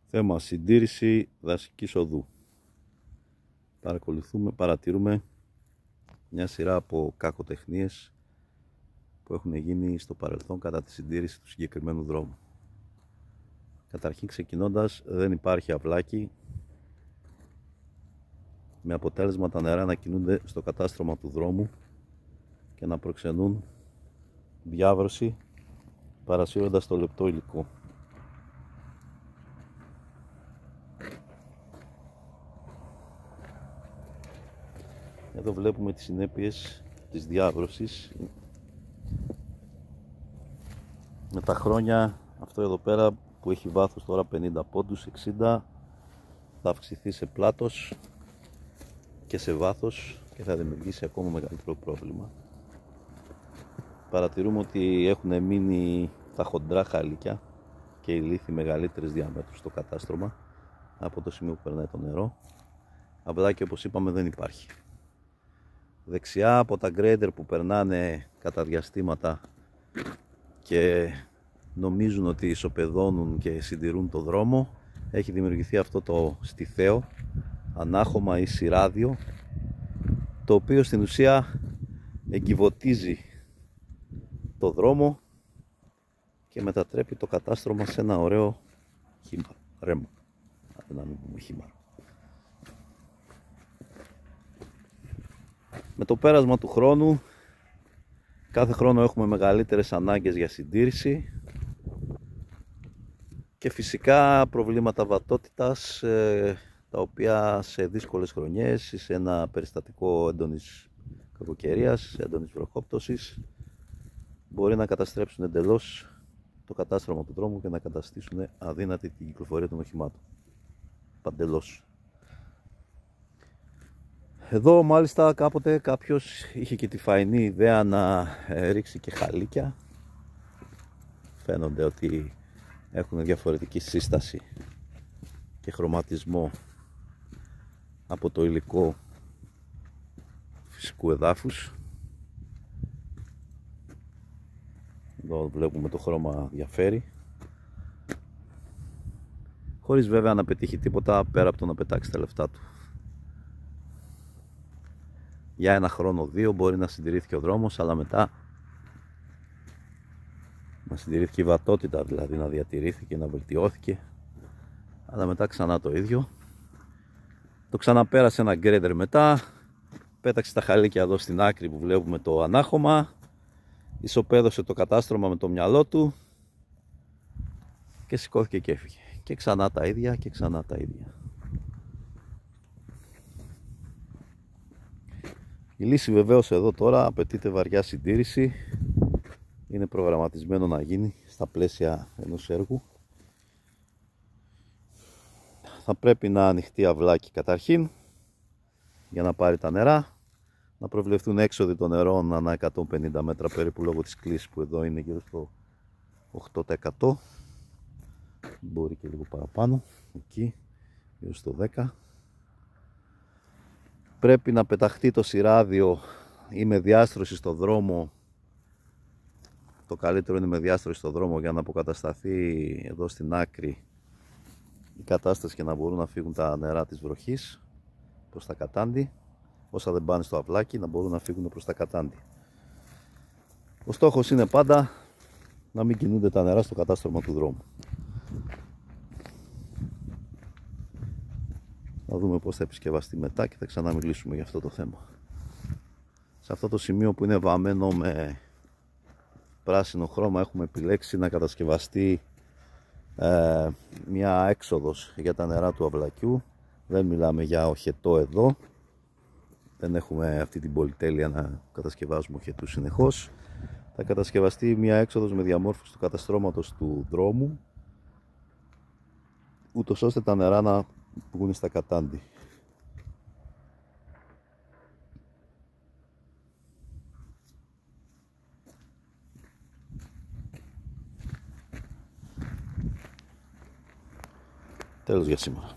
Θέμα συντήρηση δασικής οδού. Παρατηρούμε μια σειρά από κακοτεχνίες που έχουν γίνει στο παρελθόν κατά τη συντήρηση του συγκεκριμένου δρόμου. Καταρχήν, ξεκινώντας, δεν υπάρχει αυλάκι, με αποτέλεσμα τα νερά να κινούνται στο κατάστρωμα του δρόμου και να προξενούν διάβρωση, παρασύροντας το λεπτό υλικό. Εδώ βλέπουμε τις συνέπειες της διάβρωσης. Με τα χρόνια αυτό εδώ πέρα που έχει βάθος τώρα 50 πόντους, 60, θα αυξηθεί σε πλάτος και σε βάθος και θα δημιουργήσει ακόμα μεγαλύτερο πρόβλημα. Παρατηρούμε ότι έχουν μείνει τα χοντρά χαλίκια και οι λίθοι μεγαλύτερες διαμέτρους στο κατάστρωμα από το σημείο που περνάει το νερό. Αυλάκι, όπως είπαμε, δεν υπάρχει. Δεξιά από τα γκρέιντερ που περνάνε κατά διαστήματα και νομίζουν ότι ισοπεδώνουν και συντηρούν το δρόμο, έχει δημιουργηθεί αυτό το στιθαίο ανάχωμα ή σειράδιο, το οποίο στην ουσία εγκιβωτίζει το δρόμο και μετατρέπει το κατάστρωμα σε ένα ωραίο ρέμα. Να μην πούμε χήμαρο. Με το πέρασμα του χρόνου, κάθε χρόνο έχουμε μεγαλύτερες ανάγκες για συντήρηση και φυσικά προβλήματα βατότητας, τα οποία σε δύσκολες χρονιές ή σε ένα περιστατικό έντονης κακοκαιρίας, έντονης βροχόπτωσης, μπορεί να καταστρέψουν εντελώς το κατάστρωμα του δρόμου και να καταστήσουν αδύνατη την κυκλοφορία των οχημάτων. Παντελώς. Εδώ μάλιστα κάποτε κάποιος είχε και τη φαϊνή ιδέα να ρίξει και χαλίκια. Φαίνονται ότι έχουν διαφορετική σύσταση και χρωματισμό από το υλικό φυσικού εδάφους. Εδώ βλέπουμε το χρώμα διαφέρει, χωρίς βέβαια να πετύχει τίποτα πέρα από το να πετάξει τα λεφτά του. Για ένα χρόνο, δύο μπορεί να συντηρήθηκε ο δρόμος, αλλά μετά να συντηρήθηκε η βατότητα, δηλαδή να διατηρήθηκε, να βελτιώθηκε, αλλά μετά ξανά το ίδιο. Το ξαναπέρασε ένα γκρέιντερ μετά, πέταξε τα χαλίκια εδώ στην άκρη που βλέπουμε το ανάχωμα, ισοπαίδωσε το κατάστρωμα με το μυαλό του και σηκώθηκε και έφυγε. Και ξανά τα ίδια και ξανά τα ίδια. Η λύση βεβαίως εδώ τώρα απαιτείται βαριά συντήρηση. Είναι προγραμματισμένο να γίνει στα πλαίσια ενός έργου. Θα πρέπει να ανοιχτεί αυλάκι καταρχήν για να πάρει τα νερά, να προβλεφθούν έξοδοι των νερών ανά 150 μέτρα περίπου, λόγω της κλίσης που εδώ είναι γύρω στο 8%, μπορεί και λίγο παραπάνω, εκεί γύρω στο 10%. Πρέπει να πεταχτεί το σειράδιο ή με διάστρωση στο δρόμο. Το καλύτερο είναι με διάστρωση στο δρόμο για να αποκατασταθεί εδώ στην άκρη η κατάσταση και να μπορούν να φύγουν τα νερά της βροχής προς τα κατάντη. Όσα δεν πάνε στο αυλάκι να μπορούν να φύγουν προς τα κατάντη. Ο στόχος είναι πάντα να μην κινούνται τα νερά στο κατάστρωμα του δρόμου. Θα δούμε πώς θα επισκευαστεί μετά και θα ξαναμιλήσουμε για αυτό το θέμα. Σε αυτό το σημείο που είναι βαμμένο με πράσινο χρώμα έχουμε επιλέξει να κατασκευαστεί μια έξοδος για τα νερά του αυλακιού. Δεν μιλάμε για οχετό εδώ. Δεν έχουμε αυτή την πολυτέλεια να κατασκευάζουμε οχετούς συνεχώς. Θα κατασκευαστεί μια έξοδος με διαμόρφωση του καταστρώματος του δρόμου, ούτως ώστε τα νερά να βγουν στα κατάντη. Τέλος για σήμερα.